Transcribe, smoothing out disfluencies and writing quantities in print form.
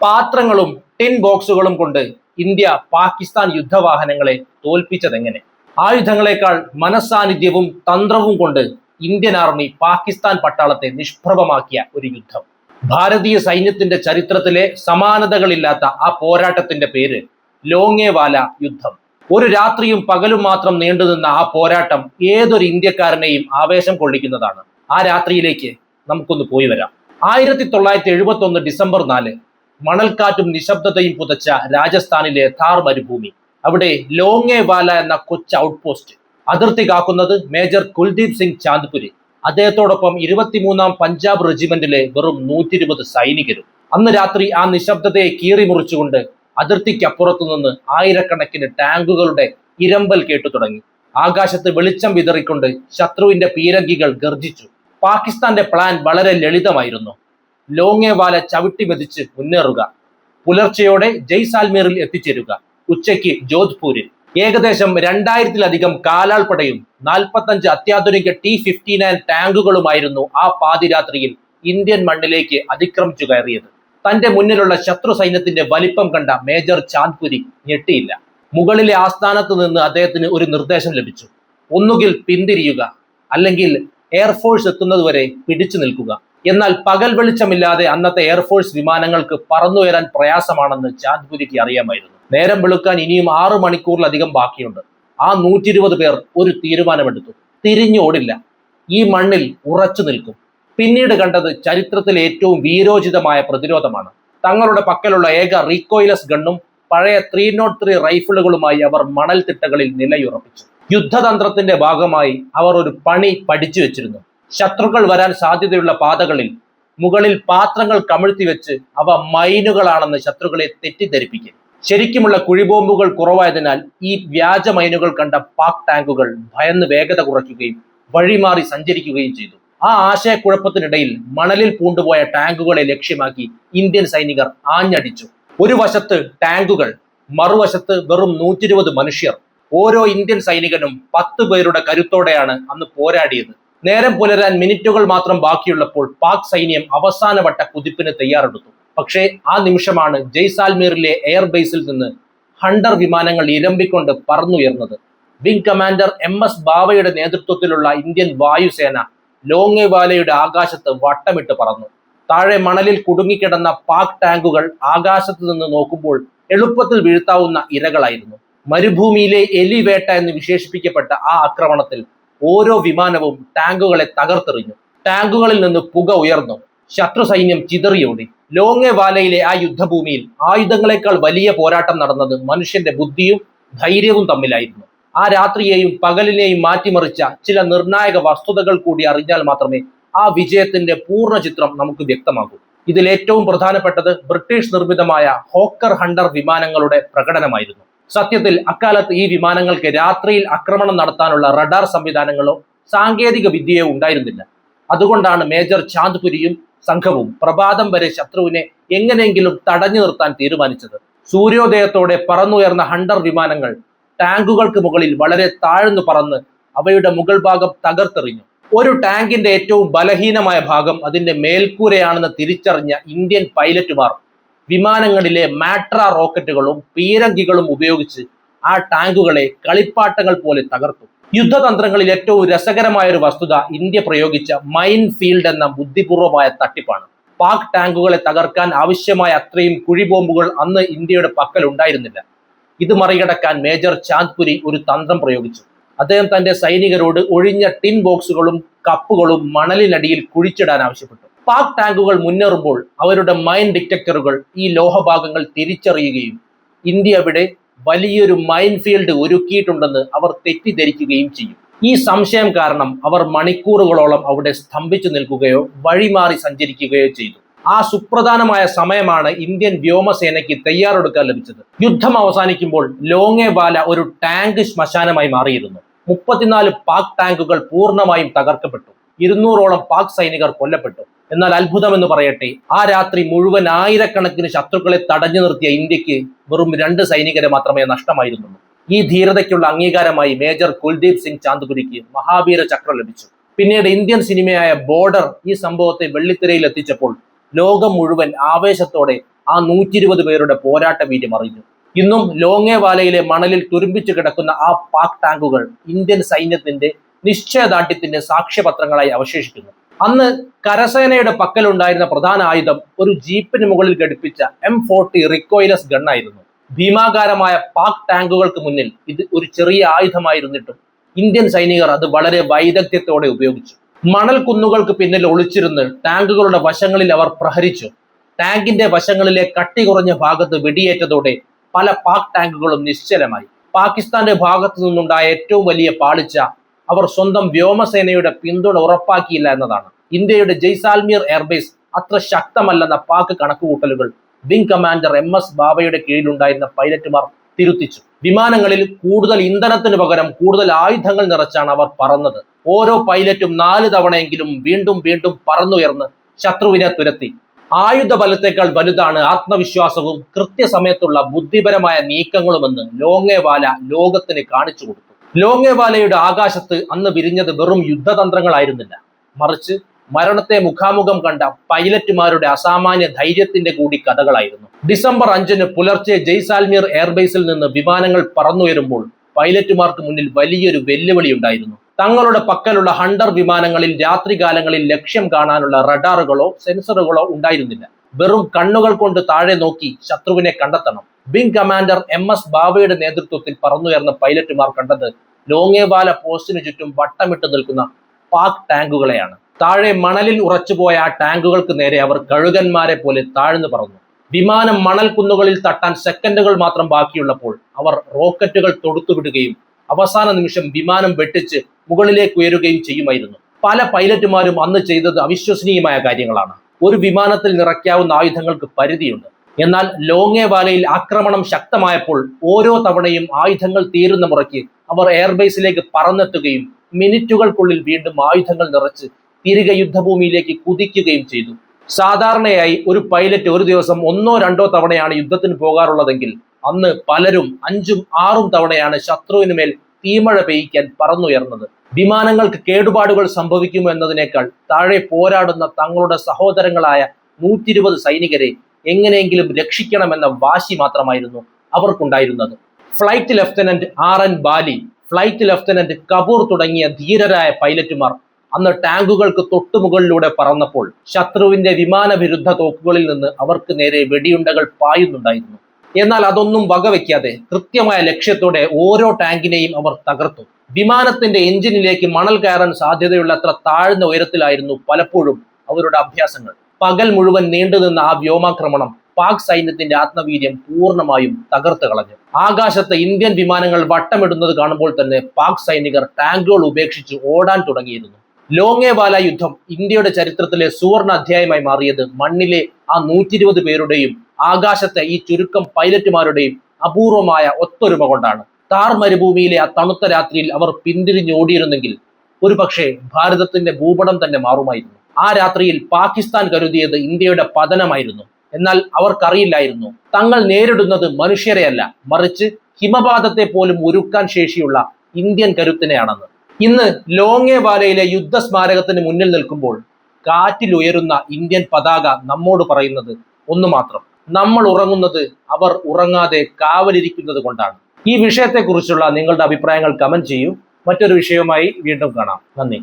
പാത്രങ്ങളും ടിൻ ബോക്സുകളും കൊണ്ട് ഇന്ത്യ പാകിസ്ഥാൻ യുദ്ധവാഹനങ്ങളെ തോൽപ്പിച്ചതെങ്ങനെ? ആയുധങ്ങളെക്കാൾ മനസ്സാന്നിധ്യവും തന്ത്രവും കൊണ്ട് ഇന്ത്യൻ ആർമി പാകിസ്ഥാൻ പട്ടാളത്തെ നിഷ്പ്രഭമാക്കിയ ഒരു യുദ്ധം. ഭാരതീയ സൈന്യത്തിന്റെ ചരിത്രത്തിലെ സമാനതകളില്ലാത്ത ആ പോരാട്ടത്തിന്റെ പേര് ലോങ്ങേവാല യുദ്ധം. ഒരു രാത്രിയും പകലും മാത്രം നീണ്ടുനിന്ന ആ പോരാട്ടം ഏതൊരു ഇന്ത്യക്കാരനെയും ആവേശം കൊള്ളിക്കുന്നതാണ്. ആ രാത്രിയിലേക്ക് നമുക്കൊന്ന് പോയി വരാം. 1971 ഡിസംബർ 4, മണൽക്കാറ്റും നിശബ്ദതയും പുതച്ച രാജസ്ഥാനിലെ ഥാർ മരുഭൂമി. അവിടെ ലോങ്ങേവാല എന്ന കൊച്ചു ഔട്ട് പോസ്റ്റ്. അതിർത്തി കാക്കുന്നത് മേജർ കുൽദീപ് സിംഗ് ചാന്ദ്പുരി. അദ്ദേഹത്തോടൊപ്പം 23-ാം പഞ്ചാബ് റെജിമെന്റിലെ വെറും 120 സൈനികരും. അന്ന് രാത്രി ആ നിശബ്ദതയെ കീറിമുറിച്ചുകൊണ്ട് അതിർത്തിക്കപ്പുറത്തു നിന്ന് ആയിരക്കണക്കിന് ടാങ്കുകളുടെ ഇരമ്പൽ കേട്ടു തുടങ്ങി. ആകാശത്ത് വെളിച്ചം വിതറിക്കൊണ്ട് ശത്രുവിന്റെ പീരങ്കികൾ ഗർജിച്ചു. പാകിസ്ഥാന്റെ പ്ലാൻ വളരെ ലളിതമായിരുന്നു. ലോങ്ങേവാല ചവിട്ടി മെതിച്ച് മുന്നേറുക, പുലർച്ചെയോടെ ജയ്സാൽമീറിൽ എത്തിച്ചേരുക, ഉച്ചയ്ക്ക് ജോധ്പൂരിൽ. ഏകദേശം 2000-ലധികം കാലാൾപ്പടയും 45 അത്യാധുനിക T-59 ടാങ്കുകളുമായിരുന്നു ആ പാതിരാത്രിയിൽ ഇന്ത്യൻ മണ്ണിലേക്ക് അതിക്രമിച്ചു കയറിയത്. തന്റെ മുന്നിലുള്ള ശത്രു സൈന്യത്തിന്റെ വലിപ്പം കണ്ട മേജർ ചാന്ദ്പുരി ഞെട്ടിയില്ല. മുകളിലെ ആസ്ഥാനത്ത് നിന്ന് അദ്ദേഹത്തിന് ഒരു നിർദ്ദേശം ലഭിച്ചു. ഒന്നുകിൽ പിന്തിരിയുക, അല്ലെങ്കിൽ എയർഫോഴ്സ് എത്തുന്നതുവരെ പിടിച്ചു നിൽക്കുക. എന്നാൽ പകൽ വെളിച്ചമില്ലാതെ അന്നത്തെ എയർഫോഴ്സ് വിമാനങ്ങൾക്ക് പറന്നുയരാൻ പ്രയാസമാണെന്ന് ചാന്ദ്പുരിക്ക് അറിയാമായിരുന്നു. നേരം വെളുക്കാൻ ഇനിയും 6 മണിക്കൂറിലധികം ബാക്കിയുണ്ട്. ആ 120 പേർ ഒരു തീരുമാനമെടുത്തു. തിരിഞ്ഞു ഓടില്ല, ഈ മണ്ണിൽ ഉറച്ചു നിൽക്കും. പിന്നീട് കണ്ടത് ചരിത്രത്തിലെ ഏറ്റവും വീരോചിതമായ പ്രതിരോധമാണ്. തങ്ങളുടെ പക്കലുള്ള ഏക റീകോയിലസ് ഗണ്ണും പഴയ 303 റൈഫിളുകളുമായി അവർ മണൽത്തിട്ടകളിൽ നിലയുറപ്പിച്ചു. യുദ്ധതന്ത്രത്തിന്റെ ഭാഗമായി അവർ ഒരു പണി പഠിച്ചു വെച്ചിരുന്നു. ശത്രുക്കൾ വരാൻ സാധ്യതയുള്ള പാതകളിൽ മുകളിൽ പാത്രങ്ങൾ കമിഴ്ത്തി വെച്ച് അവ മൈനുകളാണെന്ന് ശത്രുക്കളെ തെറ്റിദ്ധരിപ്പിക്കും. ശരിക്കുമുള്ള കുഴിബോംബുകൾ കുറവായതിനാൽ ഈ വ്യാജ മൈനുകൾ കണ്ട പാക് ടാങ്കുകൾ ഭയന്ന് വേഗത കുറയ്ക്കുകയും വഴിമാറി സഞ്ചരിക്കുകയും ചെയ്തു. ആ ആശയക്കുഴപ്പത്തിനിടയിൽ മണലിൽ പൂണ്ടുപോയ ടാങ്കുകളെ ലക്ഷ്യമാക്കി ഇന്ത്യൻ സൈനികർ ആഞ്ഞടിച്ചു. ഒരു വശത്ത് ടാങ്കുകൾ, മറുവശത്ത് വെറും 120 മനുഷ്യർ. ഓരോ ഇന്ത്യൻ സൈനികനും 10 പേരുടെ കരുത്തോടെയാണ് അന്ന് പോരാടിയത്. നേരം പുലരാൻ മിനിറ്റുകൾ മാത്രം ബാക്കിയുള്ളപ്പോൾ പാക് സൈന്യം അവസാനവട്ട കുതിപ്പിന് തയ്യാറെടുത്തു. പക്ഷേ ആ നിമിഷമാണ് ജയ്സാൽമീറിലെ എയർബേസിൽ നിന്ന് ഹണ്ടർ വിമാനങ്ങൾ ഇരമ്പിക്കൊണ്ട് പറന്നുയർന്നത്. വിംഗ് കമാൻഡർ MS ബാവയുടെ നേതൃത്വത്തിലുള്ള ഇന്ത്യൻ വായുസേന ലോങ്ങേവാലയുടെ ആകാശത്ത് വട്ടമിട്ട് പറന്നു. താഴെ മണലിൽ കുടുങ്ങിക്കിടന്ന പാക് ടാങ്കുകൾ ആകാശത്ത് നിന്ന് നോക്കുമ്പോൾ എളുപ്പത്തിൽ വീഴ്ത്താവുന്ന ഇരകളായിരുന്നു. മരുഭൂമിയിലെ എലിവേട്ട എന്ന് വിശേഷിപ്പിക്കപ്പെട്ട ആ ആക്രമണത്തിൽ ഓരോ വിമാനവും ടാങ്കുകളെ തകർത്തെറിഞ്ഞു. ടാങ്കുകളിൽ നിന്ന് പുക ഉയർന്നു. ശത്രു സൈന്യം ചിതറിയോടി. ലോങ്ങേവാലയിലെ ആ യുദ്ധഭൂമിയിൽ ആയുധങ്ങളെക്കാൾ വലിയ പോരാട്ടം നടന്നത് മനുഷ്യന്റെ ബുദ്ധിയും ധൈര്യവും തമ്മിലായിരുന്നു. ആ രാത്രിയെയും പകലിനെയും മാറ്റിമറിച്ച ചില നിർണായക വസ്തുതകൾ കൂടി അറിഞ്ഞാൽ മാത്രമേ ആ വിജയത്തിന്റെ പൂർണ്ണ ചിത്രം നമുക്ക് വ്യക്തമാകൂ. ഇതിൽ ഏറ്റവും പ്രധാനപ്പെട്ടത് ബ്രിട്ടീഷ് നിർമ്മിതമായ ഹോക്കർ ഹണ്ടർ വിമാനങ്ങളുടെ പ്രകടനമായിരുന്നു. സത്യത്തിൽ അക്കാലത്ത് ഈ വിമാനങ്ങൾക്ക് രാത്രിയിൽ ആക്രമണം നടത്താനുള്ള റഡാർ സംവിധാനങ്ങളോ സാങ്കേതിക വിദ്യയോ ഉണ്ടായിരുന്നില്ല. അതുകൊണ്ടാണ് മേജർ ചാന്ദ്പുരിയും സംഘവും പ്രഭാതം വരെ ശത്രുവിനെ എങ്ങനെയെങ്കിലും തടഞ്ഞു നിർത്താൻ തീരുമാനിച്ചത്. സൂര്യോദയത്തോടെ പറന്നുയർന്ന ഹണ്ടർ വിമാനങ്ങൾ ടാങ്കുകൾക്ക് മുകളിൽ വളരെ താഴ്ന്നു പറന്ന് അവയുടെ മുകൾ ഭാഗം തകർത്തെറിഞ്ഞു. ഒരു ടാങ്കിന്റെ ഏറ്റവും ബലഹീനമായ ഭാഗം അതിന്റെ മേൽക്കൂരയാണെന്ന് തിരിച്ചറിഞ്ഞ ഇന്ത്യൻ പൈലറ്റുമാർ വിമാനങ്ങളിലെ മാട്ര റോക്കറ്റുകളും പീരങ്കികളും ഉപയോഗിച്ച് ആ ടാങ്കുകളെ കളിപ്പാട്ടങ്ങൾ പോലെ തകർത്തു. യുദ്ധതന്ത്രങ്ങളിൽ ഏറ്റവും രസകരമായ ഒരു വസ്തുത ഇന്ത്യ പ്രയോഗിച്ച മൈൻ ഫീൽഡ് എന്ന ബുദ്ധിപൂർവമായ തട്ടിപ്പാണ്. പാക് ടാങ്കുകളെ തകർക്കാൻ ആവശ്യമായ അത്രയും കുഴിബോംബുകൾ അന്ന് ഇന്ത്യയുടെ പക്കൽ ഉണ്ടായിരുന്നില്ല. ഇത് മറികടക്കാൻ മേജർ ചാന്ദ്പുരി ഒരു തന്ത്രം പ്രയോഗിച്ചു. അദ്ദേഹം തന്റെ സൈനികരോട് ഒഴിഞ്ഞ ടിൻ ബോക്സുകളും കപ്പുകളും മണലിനടിയിൽ കുഴിച്ചിടാൻ ആവശ്യപ്പെട്ടു. പാക് ടാങ്കുകൾ മുന്നേറുമ്പോൾ അവരുടെ മൈൻ ഡിറ്റക്ടറുകൾ ഈ ലോഹഭാഗങ്ങൾ തിരിച്ചറിയുകയും ഇന്ത്യ അവിടെ വലിയൊരു മൈൻ ഫീൽഡ് ഒരുക്കിയിട്ടുണ്ടെന്ന് അവർ തെറ്റിദ്ധരിക്കുകയും ചെയ്യും. ഈ സംശയം കാരണം അവർ മണിക്കൂറുകളോളം അവിടെ സ്തംഭിച്ചു നിൽക്കുകയോ വഴിമാറി സഞ്ചരിക്കുകയോ ചെയ്തു. ആ സുപ്രധാനമായ സമയമാണ് ഇന്ത്യൻ വ്യോമസേനയ്ക്ക് തയ്യാറെടുക്കാൻ ലഭിച്ചത്. യുദ്ധം അവസാനിക്കുമ്പോൾ ലോങ്ങേവാല ഒരു ടാങ്ക് ശ്മശാനമായി മാറിയിരുന്നു. 34 പാക് ടാങ്കുകൾ പൂർണ്ണമായും തകർക്കപ്പെട്ടു. 200ഓളം പാക് സൈനികർ കൊല്ലപ്പെട്ടു. എന്നാൽ അത്ഭുതമെന്ന് പറയട്ടെ, ആ രാത്രി മുഴുവൻ ആയിരക്കണക്കിന് ശത്രുക്കളെ തടഞ്ഞു നിർത്തിയ ഇന്ത്യക്ക് വെറും 2 സൈനികരെ മാത്രമേ നഷ്ടമായിരുന്നുള്ളൂ. ഈ ധീരതയ്ക്കുള്ള അംഗീകാരമായി മേജർ കുൽദീപ് സിംഗ് ചാന്ദ്പുരിക്ക് മഹാവീര ചക്ര ലഭിച്ചു. പിന്നീട് ഇന്ത്യൻ സിനിമയായ ബോർഡർ ഈ സംഭവത്തെ വെള്ളിത്തിരയിൽ എത്തിച്ചപ്പോൾ ലോകം മുഴുവൻ ആവേശത്തോടെ ആ 120 പേരുടെ പോരാട്ട വീര്യം അറിഞ്ഞു. ഇന്നും ലോങ്ങേവാലയിലെ മണലിൽ തുരുമ്പിച്ചു കിടക്കുന്ന ആ പാക് ടാങ്കുകൾ ഇന്ത്യൻ സൈന്യത്തിന്റെ നിശ്ചയദാർഢ്യത്തിന്റെ സാക്ഷ്യപത്രങ്ങളായി അവശേഷിക്കുന്നു. അന്ന് കരസേനയുടെ പക്കലുണ്ടായിരുന്ന പ്രധാന ആയുധം ഒരു ജീപ്പിന് മുകളിൽ ഘടിപ്പിച്ച M40 റിക്കോയിലസ് ഗണ്ണായിരുന്നു. ഭീമാകാരമായ പാക് ടാങ്കുകൾക്ക് മുന്നിൽ ഇത് ഒരു ചെറിയ ആയുധമായിരുന്നിട്ടും ഇന്ത്യൻ സൈനികർ അത് വളരെ വൈദഗ്ധ്യത്തോടെ ഉപയോഗിച്ചു. മണൽ കുന്നുകൾക്ക് പിന്നിൽ ഒളിച്ചിരുന്ന് ടാങ്കുകളുടെ വശങ്ങളിൽ അവർ പ്രഹരിച്ചു. ടാങ്കിന്റെ വശങ്ങളിലെ കട്ടി കുറഞ്ഞ ഭാഗത്ത് വെടിയേറ്റതോടെ പല പാക് ടാങ്കുകളും നിശ്ചലമായി. പാകിസ്ഥാന്റെ ഭാഗത്തു നിന്നുണ്ടായ ഏറ്റവും വലിയ പാളിച്ച അവർ സ്വന്തം വ്യോമസേനയുടെ പിന്തുണ ഉറപ്പാക്കിയില്ല എന്നതാണ്. ഇന്ത്യയുടെ ജയ്സാൽമീർ എയർബേസ് അത്ര ശക്തമല്ലെന്ന പാക് കണക്കുകൂട്ടലുകൾ വിംഗ് കമാൻഡർ MS ബാബയുടെ കീഴിലുണ്ടായിരുന്ന പൈലറ്റുമാർ തിരുത്തിച്ചു. വിമാനങ്ങളിൽ കൂടുതൽ ഇന്ധനത്തിന് പകരം കൂടുതൽ ആയുധങ്ങൾ നിറച്ചാണ് അവർ പറന്നത്. ഓരോ പൈലറ്റും 4 തവണയെങ്കിലും വീണ്ടും വീണ്ടും പറന്നുയർന്ന് ശത്രുവിനെ തുരത്തി. ആയുധ ബലത്തേക്കാൾ വലുതാണ് ആത്മവിശ്വാസവും കൃത്യസമയത്തുള്ള ബുദ്ധിപരമായ നീക്കങ്ങളുമെന്ന് ലോങ്ങേവാല ലോകത്തിന് കാണിച്ചു കൊടുത്തു. ലോങ്ങേവാലയുടെ ആകാശത്ത് അന്ന് വിരിഞ്ഞത് വെറും യുദ്ധതന്ത്രങ്ങളായിരുന്നില്ല, മറിച്ച് മരണത്തെ മുഖാമുഖം കണ്ട പൈലറ്റുമാരുടെ അസാമാന്യ ധൈര്യത്തിന്റെ കൂടി കഥകളായിരുന്നു. ഡിസംബർ 5 പുലർച്ചെ ജയ്സാൽമീർ എയർബേസിൽ നിന്ന് വിമാനങ്ങൾ പറന്നുയരുമ്പോൾ പൈലറ്റുമാർക്ക് മുന്നിൽ വലിയൊരു വെല്ലുവിളി ഉണ്ടായിരുന്നു. തങ്ങളുടെ പക്കലുള്ള ഹണ്ടർ വിമാനങ്ങളിൽ രാത്രികാലങ്ങളിൽ ലക്ഷ്യം കാണാനുള്ള റഡാറുകളോ സെൻസറുകളോ ഉണ്ടായിരുന്നില്ല. വെറും കണ്ണുകൾ കൊണ്ട് താഴെ നോക്കി ശത്രുവിനെ കണ്ടെത്തണം. വിംഗ് കമാൻഡർ MS ബാബയുടെ നേതൃത്വത്തിൽ പറന്നുയർന്ന പൈലറ്റുമാർ കണ്ടത് ലോങ്ങേവാല പോസ്റ്റിനു ചുറ്റും വട്ടമിട്ട് നിൽക്കുന്ന പാക് ടാങ്കുകളെയാണ്. താഴെ മണലിൽ ഉറച്ചുപോയ ആ ടാങ്കുകൾക്ക് നേരെ അവർ കഴുകന്മാരെ പോലെ താഴ്ന്നു പറന്നു. വിമാനം മണൽ കുന്നുകളിൽ തട്ടാൻ സെക്കൻഡുകൾ മാത്രം ബാക്കിയുള്ളപ്പോൾ അവർ റോക്കറ്റുകൾ തൊടുത്തുവിടുകയും അവസാന നിമിഷം വിമാനം വെട്ടിച്ച് മുകളിലേക്ക് ഉയരുകയും ചെയ്യുമായിരുന്നു. പല പൈലറ്റുമാരും അന്ന് ചെയ്തത് അവിശ്വസനീയമായ കാര്യങ്ങളാണ്. ഒരു വിമാനത്തിൽ നിറയ്ക്കാവുന്ന ആയുധങ്ങൾക്ക് പരിധിയുണ്ട്. എന്നാൽ ലോങ്ങേവാലയിൽ ആക്രമണം ശക്തമായപ്പോൾ ഓരോ തവണയും ആയുധങ്ങൾ തീരുന്ന മുറയ്ക്ക് അവർ എയർബേസിലേക്ക് പറന്നെത്തുകയും മിനിറ്റുകൾക്കുള്ളിൽ വീണ്ടും ആയുധങ്ങൾ നിറച്ച് തിരികെ യുദ്ധഭൂമിയിലേക്ക് കുതിക്കുകയും ചെയ്തു. സാധാരണയായി ഒരു പൈലറ്റ് ഒരു ദിവസം 1 or 2 തവണയാണ് യുദ്ധത്തിന് പോകാറുള്ളതെങ്കിൽ അന്ന് പലരും 5 or 6 തവണയാണ് ശത്രുവിന് മേൽ തീമഴ പെയ്യിക്കാൻ പറന്നുയർന്നത്. വിമാനങ്ങൾക്ക് കേടുപാടുകൾ സംഭവിക്കുമോ എന്നതിനേക്കാൾ താഴെ പോരാടുന്ന തങ്ങളുടെ സഹോദരങ്ങളായ 120 സൈനികരെ എങ്ങനെയെങ്കിലും രക്ഷിക്കണമെന്ന വാശി മാത്രമായിരുന്നു അവർക്കുണ്ടായിരുന്നത്. Flight lieutenant RN Bali, flight lieutenant Kapoor തുടങ്ങിയ ധീരരായ പൈലറ്റുമാർ അന്ന് ടാങ്കുകൾക്ക് തൊട്ടുമുകളിലൂടെ പറന്നപ്പോൾ ശത്രുവിന്റെ വിമാന വിരുദ്ധ തോക്കുകളിൽ നിന്ന് അവർക്ക് നേരെ വെടിയുണ്ടകൾ പായുന്നുണ്ടായിരുന്നു. എന്നാൽ അതൊന്നും വകവെക്കാതെ കൃത്യമായ ലക്ഷ്യത്തോടെ ഓരോ ടാങ്കിനെയും അവർ തകർത്തു. വിമാനത്തിന്റെ എഞ്ചിനിലേക്ക് മണൽ കയറാൻ സാധ്യതയുള്ളത്ര താഴ്ന്ന ഉയരത്തിലായിരുന്നു പലപ്പോഴും അവരുടെ അഭ്യാസങ്ങൾ. പകൽ മുഴുവൻ നീണ്ടുനിന്ന ആ വ്യോമാക്രമണം പാക് സൈന്യത്തിന്റെ ആത്മവീര്യം പൂർണ്ണമായും തകർത്ത് കളഞ്ഞു. ആകാശത്ത് ഇന്ത്യൻ വിമാനങ്ങൾ വട്ടമിടുന്നത് കാണുമ്പോൾ തന്നെ പാക് സൈനികർ ടാങ്കുകൾ ഉപേക്ഷിച്ച് ഓടാൻ തുടങ്ങിയിരുന്നു. ലോങ്ങേവാല യുദ്ധം ഇന്ത്യയുടെ ചരിത്രത്തിലെ സുവർണ അധ്യായമായി മാറിയത് മണ്ണിലെ ആ 120 പേരുടെയും ആകാശത്തെ ഈ ചുരുക്കം പൈലറ്റുമാരുടെയും അപൂർവമായ ഒത്തൊരുമ കൊണ്ടാണ്. താർ മരുഭൂമിയിലെ ആ തണുത്ത രാത്രിയിൽ അവർ പിന്തിരിഞ്ഞോടിയിരുന്നെങ്കിൽ ഒരുപക്ഷെ ഭാരതത്തിന്റെ ഭൂപടം തന്നെ മാറുമായിരുന്നു. ആ രാത്രിയിൽ പാകിസ്ഥാൻ കരുതിയത് ഇന്ത്യയുടെ പതനമായിരുന്നു. എന്നാൽ അവർക്കറിയില്ലായിരുന്നു തങ്ങൾ നേരിടുന്നത് മനുഷ്യരെയല്ല, മറിച്ച് ഹിമപാതത്തെ പോലും ഉരുക്കാൻ ശേഷിയുള്ള ഇന്ത്യൻ കരുത്തിനെയാണെന്ന്. ഇന്ന് ലോങ്ങേവാലയിലെ യുദ്ധ സ്മാരകത്തിന് മുന്നിൽ നിൽക്കുമ്പോൾ കാറ്റിലുയരുന്ന ഇന്ത്യൻ പതാക നമ്മോട് പറയുന്നത് ഒന്നു മാത്രം: നമ്മൾ ഉറങ്ങുന്നത് അവർ ഉറങ്ങാതെ കാവലിരിക്കുന്നത് കൊണ്ടാണ്. ഈ വിഷയത്തെക്കുറിച്ചുള്ള നിങ്ങളുടെ അഭിപ്രായങ്ങൾ കമന്റ് ചെയ്യൂ. മറ്റൊരു വിഷയവുമായി വീണ്ടും കാണാം. നന്ദി.